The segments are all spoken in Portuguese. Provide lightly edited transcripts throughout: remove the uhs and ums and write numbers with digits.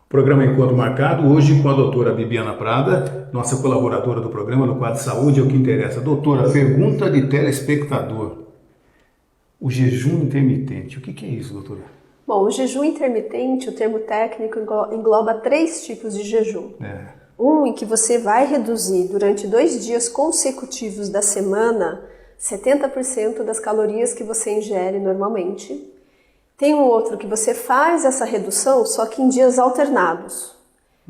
Programa Encontro Marcado, hoje com a doutora Bibiana Prada, nossa colaboradora do programa no quadro Saúde é o que interessa. Doutora, pergunta de telespectador. O jejum intermitente, o que é isso, doutora? Bom, o jejum intermitente, o termo técnico, engloba 3 tipos de jejum. Um em que você vai reduzir durante 2 dias consecutivos da semana 70% das calorias que você ingere normalmente. Tem um outro que você faz essa redução, só que em dias alternados.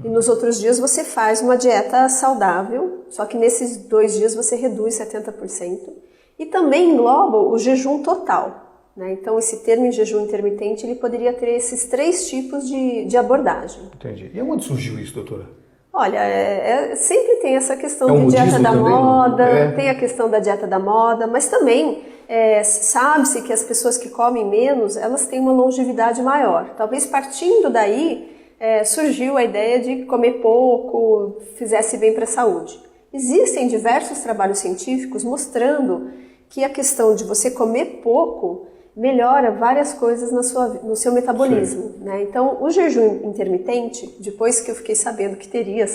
E nos outros dias você faz uma dieta saudável, só que nesses 2 dias você reduz 70%. E também engloba o jejum total, né? Então esse termo em jejum intermitente, ele poderia ter esses 3 tipos de abordagem. Entendi. E onde surgiu isso, doutora? Olha, sempre tem essa questão de dieta da moda, tem a questão da dieta da moda, mas também sabe-se que as pessoas que comem menos, elas têm uma longevidade maior. Talvez partindo daí surgiu a ideia de comer pouco, fizesse bem para a saúde. Existem diversos trabalhos científicos mostrando que a questão de você comer pouco melhora várias coisas no seu metabolismo, né? Então, o jejum intermitente, depois que eu fiquei sabendo que teria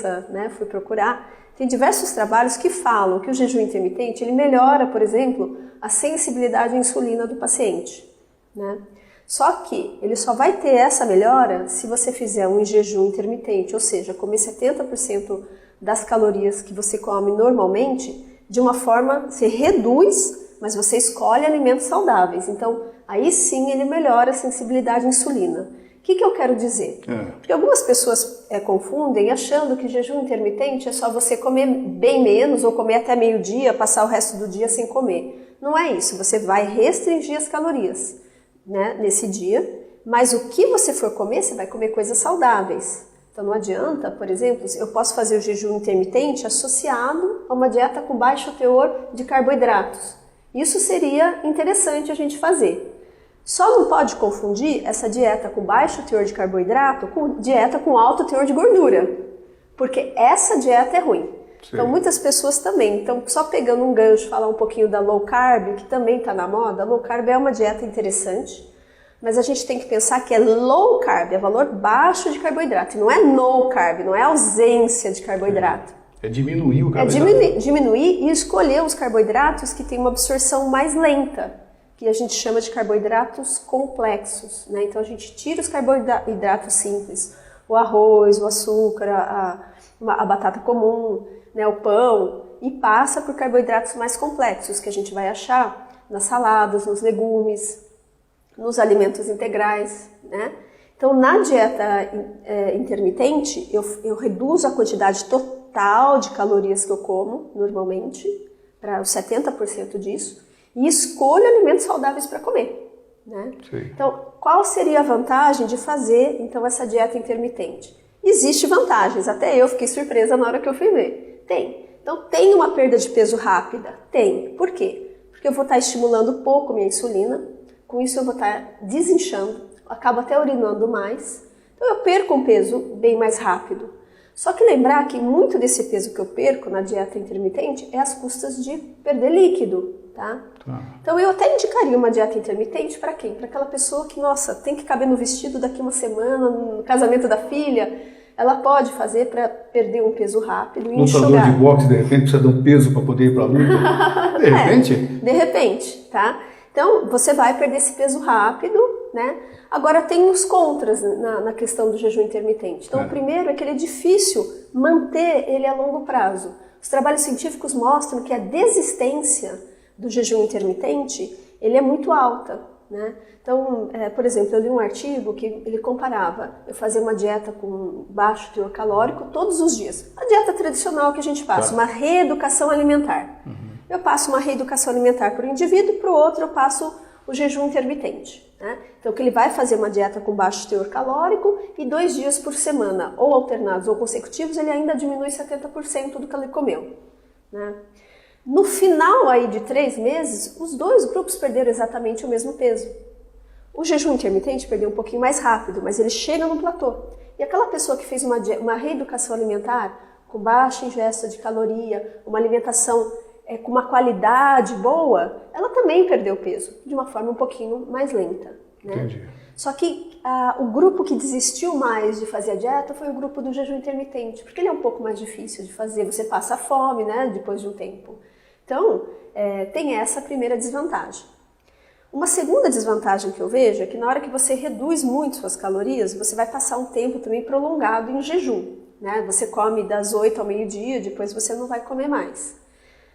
fui procurar, tem diversos trabalhos que falam que o jejum intermitente, ele melhora, por exemplo, a sensibilidade à insulina do paciente, né? Só que ele só vai ter essa melhora se você fizer um jejum intermitente, ou seja, comer 70% das calorias que você come normalmente, de uma forma, você reduz, mas você escolhe alimentos saudáveis. Então, aí sim ele melhora a sensibilidade à insulina. O que eu quero dizer? Porque algumas pessoas confundem achando que jejum intermitente é só você comer bem menos ou comer até meio-dia, passar o resto do dia sem comer. Não é isso, você vai restringir as calorias, né, nesse dia, mas o que você for comer, você vai comer coisas saudáveis. Então não adianta, por exemplo, eu posso fazer o jejum intermitente associado a uma dieta com baixo teor de carboidratos. Isso seria interessante a gente fazer. Só não pode confundir essa dieta com baixo teor de carboidrato com dieta com alto teor de gordura, porque essa dieta é ruim. Sim. Então muitas pessoas também, então só pegando um gancho, falar um pouquinho da low carb, que também está na moda. Low carb é uma dieta interessante, mas a gente tem que pensar que é low carb, é valor baixo de carboidrato, e não é no carb, não é ausência de carboidrato. É diminuir o carboidrato. É diminuir e escolher os carboidratos que têm uma absorção mais lenta, que a gente chama de carboidratos complexos, né? Então a gente tira os carboidratos simples, o arroz, o açúcar, a batata comum, né, o pão, e passa por carboidratos mais complexos, que a gente vai achar nas saladas, nos legumes, nos alimentos integrais, né? Então na dieta intermitente, eu reduzo a quantidade total de calorias que eu como, normalmente, para os 70% disso, e escolho alimentos saudáveis para comer, né? Então, qual seria a vantagem de fazer, então, essa dieta intermitente? Existem vantagens, até eu fiquei surpresa na hora que eu fui ver. Tem. Então, tem uma perda de peso rápida? Tem. Por quê? Porque eu vou estar estimulando pouco minha insulina, com isso eu vou estar desinchando, acabo até urinando mais, então eu perco um peso bem mais rápido. Só que lembrar que muito desse peso que eu perco na dieta intermitente é às custas de perder líquido, tá? Então eu até indicaria uma dieta intermitente para quem? Para aquela pessoa que, nossa, tem que caber no vestido daqui uma semana, no casamento da filha, ela pode fazer para perder um peso rápido e enxugar. Lutador de boxe, de repente, precisa de um peso para poder ir para a luta? De repente? De repente, tá? Então você vai perder esse peso rápido, né? Agora tem os contras na questão do jejum intermitente. Então o primeiro é que ele é difícil manter ele a longo prazo. Os trabalhos científicos mostram que a desistência do jejum intermitente, ele é muito alta, né? Então, por exemplo, eu li um artigo que ele comparava eu fazer uma dieta com baixo teor calórico todos os dias. A dieta tradicional que a gente passa, uma reeducação alimentar. Eu passo uma reeducação alimentar para o indivíduo, para o outro eu passo o jejum intermitente, né? Então, que ele vai fazer uma dieta com baixo teor calórico e 2 dias por semana, ou alternados ou consecutivos, ele ainda diminui 70% do que ele comeu, né? No final aí de 3 meses, os 2 grupos perderam exatamente o mesmo peso. O jejum intermitente perdeu um pouquinho mais rápido, mas ele chega no platô. E aquela pessoa que fez uma reeducação alimentar, com baixa ingesta de caloria, uma alimentação com uma qualidade boa, ela também perdeu peso, de uma forma um pouquinho mais lenta. Né? Entendi. Só que o grupo que desistiu mais de fazer a dieta foi o grupo do jejum intermitente, porque ele é um pouco mais difícil de fazer, você passa fome, né, depois de um tempo. Então, tem essa primeira desvantagem. Uma segunda desvantagem que eu vejo é que na hora que você reduz muito suas calorias, você vai passar um tempo também prolongado em jejum. Né? Você come das 8 ao meio-dia, depois você não vai comer mais.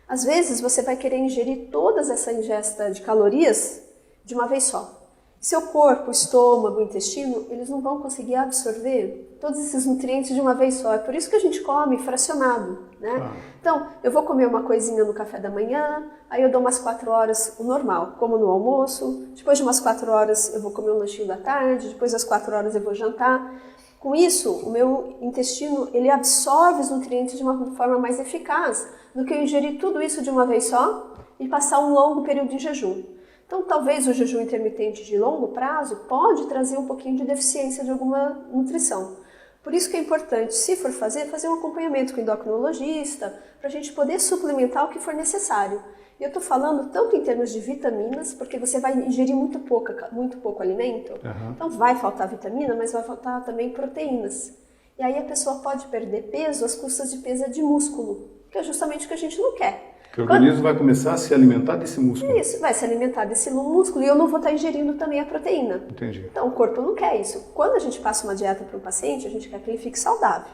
Às vezes você vai querer ingerir toda essa ingesta de calorias de uma vez só. Seu corpo, o estômago, o intestino, eles não vão conseguir absorver todos esses nutrientes de uma vez só. É por isso que a gente come fracionado, né? Então, eu vou comer uma coisinha no café da manhã, aí eu dou umas 4 horas, o normal, como no almoço. Depois de umas 4 horas eu vou comer um lanchinho da tarde, depois das 4 horas eu vou jantar. Com isso, o meu intestino, ele absorve os nutrientes de uma forma mais eficaz do que eu ingerir tudo isso de uma vez só e passar um longo período de jejum. Então, talvez o jejum intermitente de longo prazo pode trazer um pouquinho de deficiência de alguma nutrição. Por isso que é importante, se for fazer um acompanhamento com o endocrinologista, para a gente poder suplementar o que for necessário. E eu estou falando tanto em termos de vitaminas, porque você vai ingerir muito pouco alimento, então vai faltar vitamina, mas vai faltar também proteínas. E aí a pessoa pode perder peso às custas de perda de músculo, que é justamente o que a gente não quer. Que o organismo vai começar a se alimentar desse músculo. Isso, vai se alimentar desse músculo e eu não vou estar ingerindo também a proteína. Entendi. Então o corpo não quer isso. Quando a gente passa uma dieta para um paciente, a gente quer que ele fique saudável.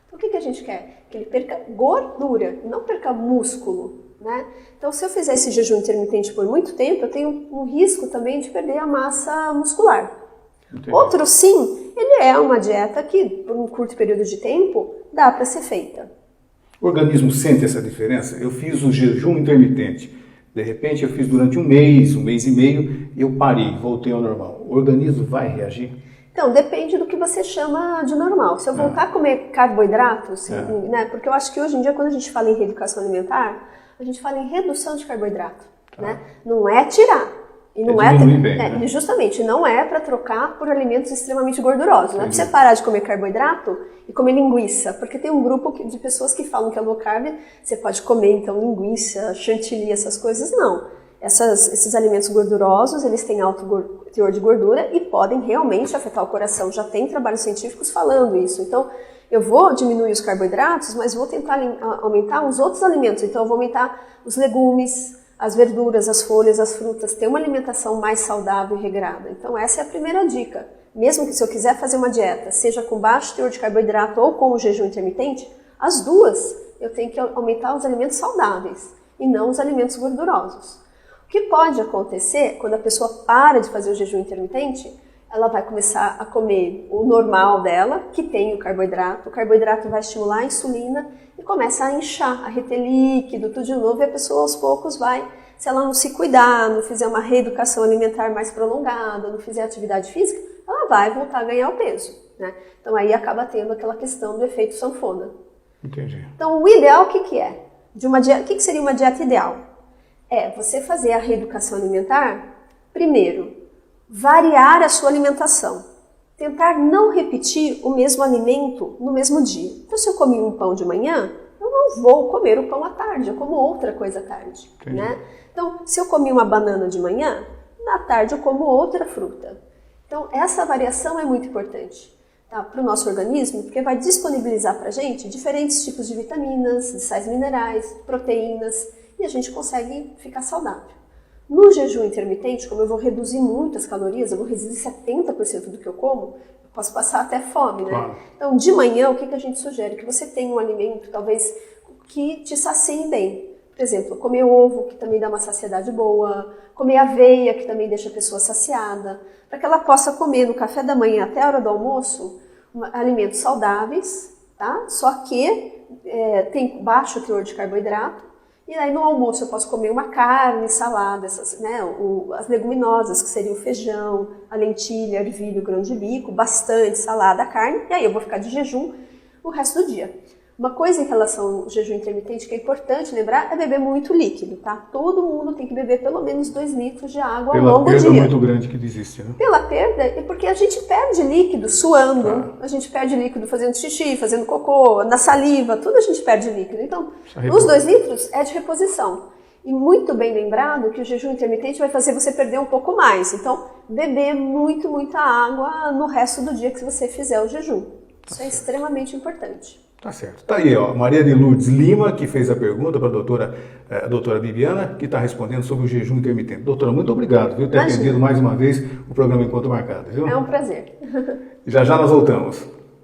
Então o que a gente quer? Que ele perca gordura, não perca músculo. Né? Então se eu fizer esse jejum intermitente por muito tempo, eu tenho um risco também de perder a massa muscular. Entendi. Outro sim, ele é uma dieta que por um curto período de tempo dá para ser feita. O organismo sente essa diferença? Eu fiz o jejum intermitente. De repente eu fiz durante um mês e meio, e eu parei, voltei ao normal. O organismo vai reagir? Então, depende do que você chama de normal. Se eu voltar a comer carboidratos, né, porque eu acho que hoje em dia, quando a gente fala em reeducação alimentar, a gente fala em redução de carboidrato. Né? Não é tirar. E não né? Justamente, não é para trocar por alimentos extremamente gordurosos. Não é para você parar de comer carboidrato e comer linguiça, porque tem um grupo de pessoas que falam que é low carb, você pode comer então linguiça, chantilly, essas coisas. Não. Esses alimentos gordurosos, eles têm alto teor de gordura e podem realmente afetar o coração. Já tem trabalhos científicos falando isso. Então, eu vou diminuir os carboidratos, mas vou tentar aumentar os outros alimentos. Então, eu vou aumentar os legumes, as verduras, as folhas, as frutas, ter uma alimentação mais saudável e regrada. Então essa é a primeira dica. Mesmo que se eu quiser fazer uma dieta, seja com baixo teor de carboidrato ou com o jejum intermitente, as duas eu tenho que aumentar os alimentos saudáveis e não os alimentos gordurosos. O que pode acontecer quando a pessoa para de fazer o jejum intermitente, ela vai começar a comer o normal dela, que tem o carboidrato vai estimular a insulina e começa a inchar, a reter líquido, tudo de novo, e a pessoa aos poucos vai, se ela não se cuidar, não fizer uma reeducação alimentar mais prolongada, não fizer atividade física, ela vai voltar a ganhar o peso. Né? Então aí acaba tendo aquela questão do efeito sanfona. Entendi. Então o ideal o que é? O que seria uma dieta ideal? É você fazer a reeducação alimentar, primeiro, variar a sua alimentação. Tentar não repetir o mesmo alimento no mesmo dia. Então, se eu comi um pão de manhã, eu não vou comer o pão à tarde, eu como outra coisa à tarde. Né? Então, se eu comi uma banana de manhã, na tarde eu como outra fruta. Então, essa variação é muito importante para o nosso organismo, porque vai disponibilizar para a gente diferentes tipos de vitaminas, de sais minerais, proteínas, e a gente consegue ficar saudável. No jejum intermitente, como eu vou reduzir muitas calorias, eu vou reduzir 70% do que eu como, eu posso passar até fome, né? Claro. Então, de manhã, o que a gente sugere? Que você tenha um alimento, talvez, que te sacie bem. Por exemplo, comer ovo, que também dá uma saciedade boa, comer aveia, que também deixa a pessoa saciada, para que ela possa comer no café da manhã até a hora do almoço alimentos saudáveis, tá? Só que tem baixo teor de carboidrato. E aí no almoço eu posso comer uma carne, salada, as leguminosas, que seriam o feijão, a lentilha, ervilha, o grão de bico, bastante salada, carne, e aí eu vou ficar de jejum o resto do dia. Uma coisa em relação ao jejum intermitente que é importante lembrar é beber muito líquido, tá? Todo mundo tem que beber pelo menos 2 litros de água ao longo do dia. Pela perda muito grande que existe, né? Pela perda e porque a gente perde líquido suando, a gente perde líquido fazendo xixi, fazendo cocô, na saliva, tudo a gente perde líquido. Então, os 2 litros é de reposição. E muito bem lembrado que o jejum intermitente vai fazer você perder um pouco mais. Então, beber muita água no resto do dia que você fizer o jejum. Isso é extremamente importante. Tá certo. Tá aí, ó, Maria de Lourdes Lima, que fez a pergunta para a doutora Bibiana, que está respondendo sobre o jejum intermitente. Doutora, muito obrigado por ter atendido mais uma vez o programa Encontro Marcado, viu? É um prazer. Já nós voltamos.